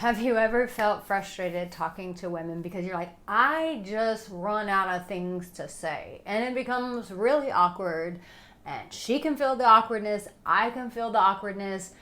Have you ever felt frustrated talking to women because you're like, I just run out of things to say, and it becomes really awkward, and she can feel the awkwardness, I can feel the awkwardness,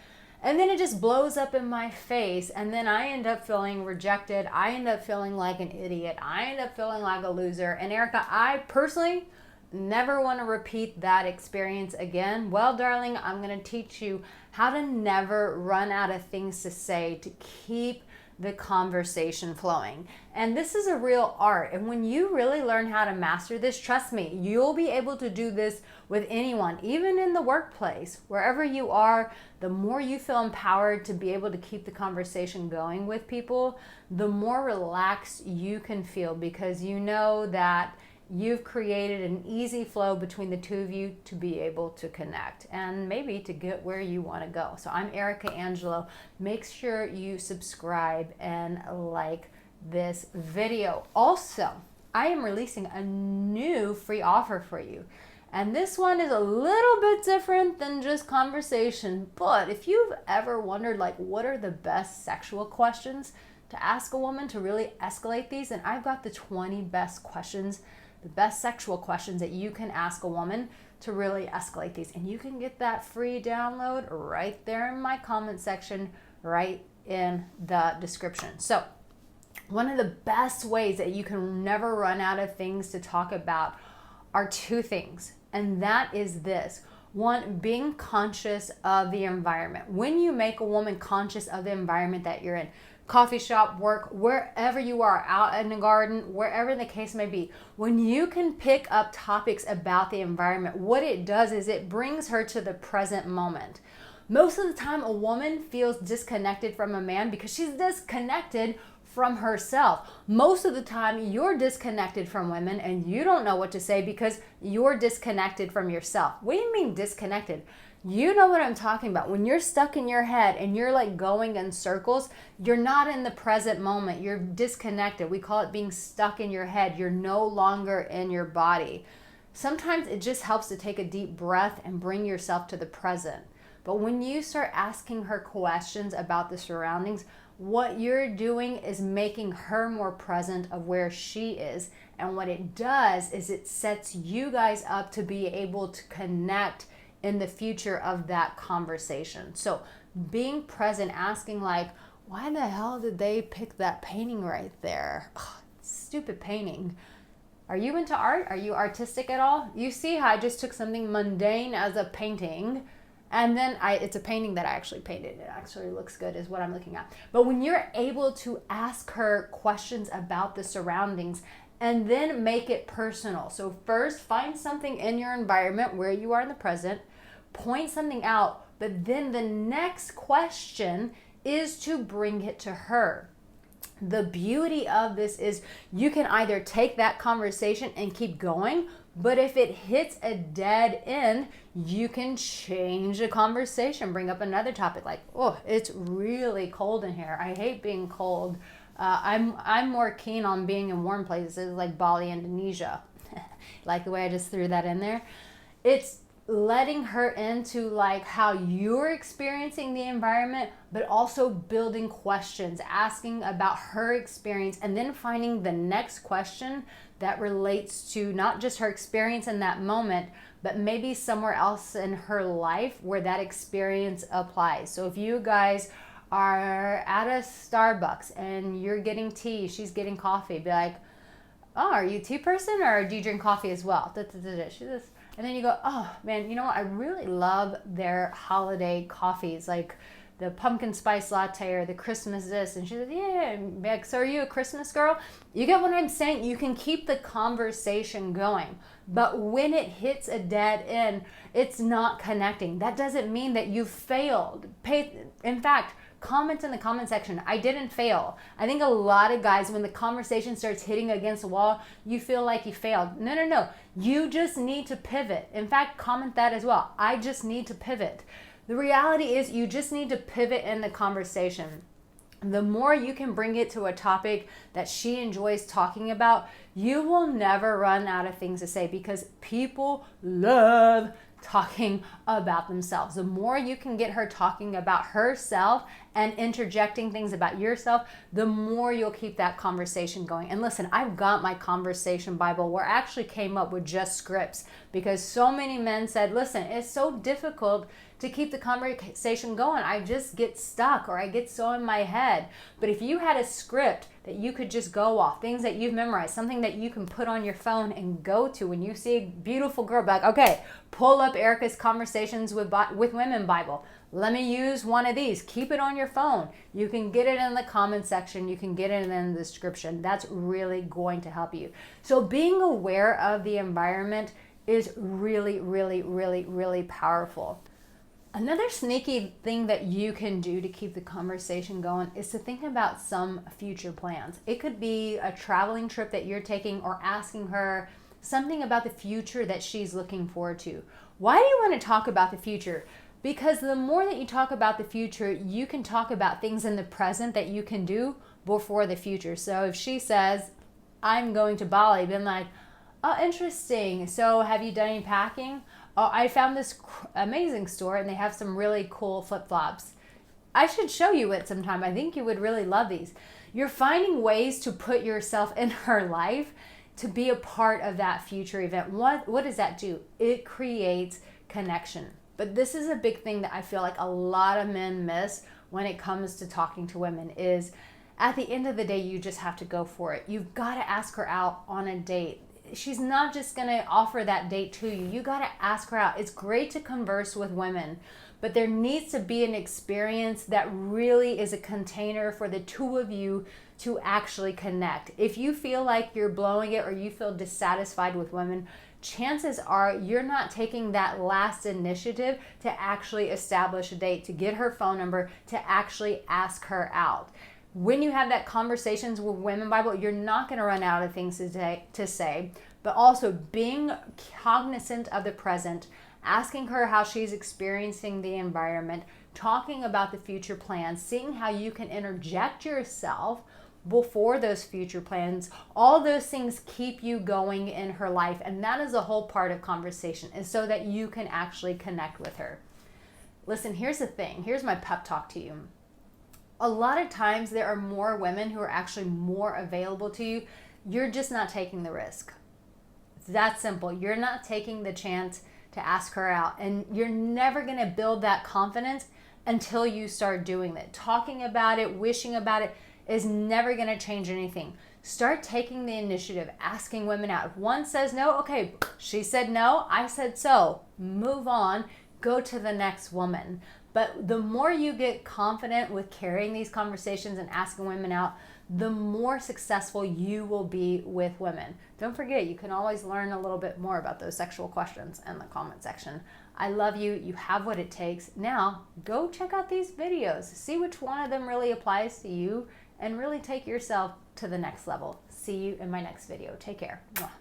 and then it just blows up in my face, and then I end up feeling rejected, I end up feeling like an idiot, I end up feeling like a loser. And Arica, I personally never want to repeat that experience again. Well, darling, I'm going to teach you how to never run out of things to say to keep the conversation flowing. And this is a real art. And when you really learn how to master this, trust me, you'll be able to do this with anyone, even in the workplace, wherever you are. The more you feel empowered to be able to keep the conversation going with people, the more relaxed you can feel, because you know that you've created an easy flow between the two of you to be able to connect and maybe to get where you want to go. So I'm Arica Angelo. Make sure you subscribe and like this video. Also, I am releasing a new free offer for you. And this one is a little bit different than just conversation. But if you've ever wondered, like, what are the best sexual questions to ask a woman to really escalate these? And I've got the 20 best questions, the best sexual questions that you can ask a woman to really escalate these. And you can get that free download right there in my comment section, right in the description. So one of the best ways that you can never run out of things to talk about are two things. And that is this. One, being conscious of the environment. When you make a woman conscious of the environment that you're in, coffee shop, work, wherever you are, out in the garden, wherever the case may be, when you can pick up topics about the environment, what it does is it brings her to the present moment. Most of the time, a woman feels disconnected from a man because she's disconnected from herself. Most of the time, you're disconnected from women and you don't know what to say because you're disconnected from yourself. What do you mean disconnected? You know what I'm talking about. When you're stuck in your head and you're like going in circles, you're not in the present moment. You're disconnected. We call it being stuck in your head. You're no longer in your body. Sometimes it just helps to take a deep breath and bring yourself to the present. But when you start asking her questions about the surroundings, what you're doing is making her more present of where she is. And what it does is it sets you guys up to be able to connect in the future of that conversation. So being present, asking like, why the hell did they pick that painting right there? Ugh, stupid painting. Are you into art? Are you artistic at all? You see how I just took something mundane as a painting, and then it's a painting that I actually painted. It actually looks good is what I'm looking at. But when you're able to ask her questions about the surroundings and then make it personal. So first, find something in your environment where you are in the present, point something out, but then the next question is to bring it to her. The beauty of this is you can either take that conversation and keep going, but if it hits a dead end, you can change the conversation, bring up another topic like, oh, it's really cold in here. I hate being cold. I'm more keen on being in warm places like Bali, Indonesia. Like the way I just threw that in there. It's letting her into like how you're experiencing the environment, but also building questions, asking about her experience, and then finding the next question that relates to not just her experience in that moment, but maybe somewhere else in her life where that experience applies. So if you guys are at a Starbucks and you're getting tea, she's getting coffee, be like, oh, are you a tea person or do you drink coffee as well? She just, and then you go, oh man, you know what? I really love their holiday coffees, like the pumpkin spice latte or the Christmas this. And she says, yeah. Like, so are you a Christmas girl? You get what I'm saying? You can keep the conversation going. But when it hits a dead end, it's not connecting. That doesn't mean that you failed. In fact, comment in the comment section, I didn't fail. I think a lot of guys, when the conversation starts hitting against a wall, you feel like you failed. No. You just need to pivot. In fact, comment that as well. I just need to pivot. The reality is you just need to pivot in the conversation. The more you can bring it to a topic that she enjoys talking about, you will never run out of things to say because people love talking about themselves. The more you can get her talking about herself and interjecting things about yourself, the more you'll keep that conversation going. And listen, I've got my conversation Bible where I actually came up with just scripts because so many men said, listen, it's so difficult to keep the conversation going. I just get stuck or I get so in my head. But if you had a script that you could just go off, things that you've memorized, something that you can put on your phone and go to when you see a beautiful girl, be like, okay, pull up Arica's Conversations with Women Bible. Let me use one of these. Keep it on your phone. You can get it in the comment section. You can get it in the description. That's really going to help you. So being aware of the environment is really, really, really, really powerful. Another sneaky thing that you can do to keep the conversation going is to think about some future plans. It could be a traveling trip that you're taking or asking her something about the future that she's looking forward to. Why do you want to talk about the future? Because the more that you talk about the future, you can talk about things in the present that you can do before the future. So if she says, I'm going to Bali, then like, oh, interesting. So have you done any packing? Oh, I found this amazing store and they have some really cool flip-flops. I should show you it sometime. I think you would really love these. You're finding ways to put yourself in her life to be a part of that future event. What does that do? It creates connection. But this is a big thing that I feel like a lot of men miss when it comes to talking to women is at the end of the day, you just have to go for it. You've got to ask her out on a date. She's not just going to offer that date to you. You got to ask her out. It's great to converse with women, but there needs to be an experience that really is a container for the two of you to actually connect. If you feel like you're blowing it or you feel dissatisfied with women, chances are you're not taking that last initiative to actually establish a date, to get her phone number, to actually ask her out. When you have that conversations with Women Bible, you're not going to run out of things to say, but also being cognizant of the present, asking her how she's experiencing the environment, talking about the future plans, seeing how you can interject yourself before those future plans. All those things keep you going in her life, and that is a whole part of conversation, is so that you can actually connect with her. Listen, here's the thing. Here's my pep talk to you. A lot of times there are more women who are actually more available to you. You're just not taking the risk. It's that simple. You're not taking the chance to ask her out, and you're never going to build that confidence until you start doing it. Talking about it, wishing about it is never going to change anything. Start taking the initiative, asking women out. If one says no, okay, she said no, I said so. Move on, go to the next woman. But the more you get confident with carrying these conversations and asking women out, the more successful you will be with women. Don't forget, you can always learn a little bit more about those sexual questions in the comment section. I love you. You have what it takes. Now, go check out these videos. See which one of them really applies to you and really take yourself to the next level. See you in my next video. Take care. Mwah.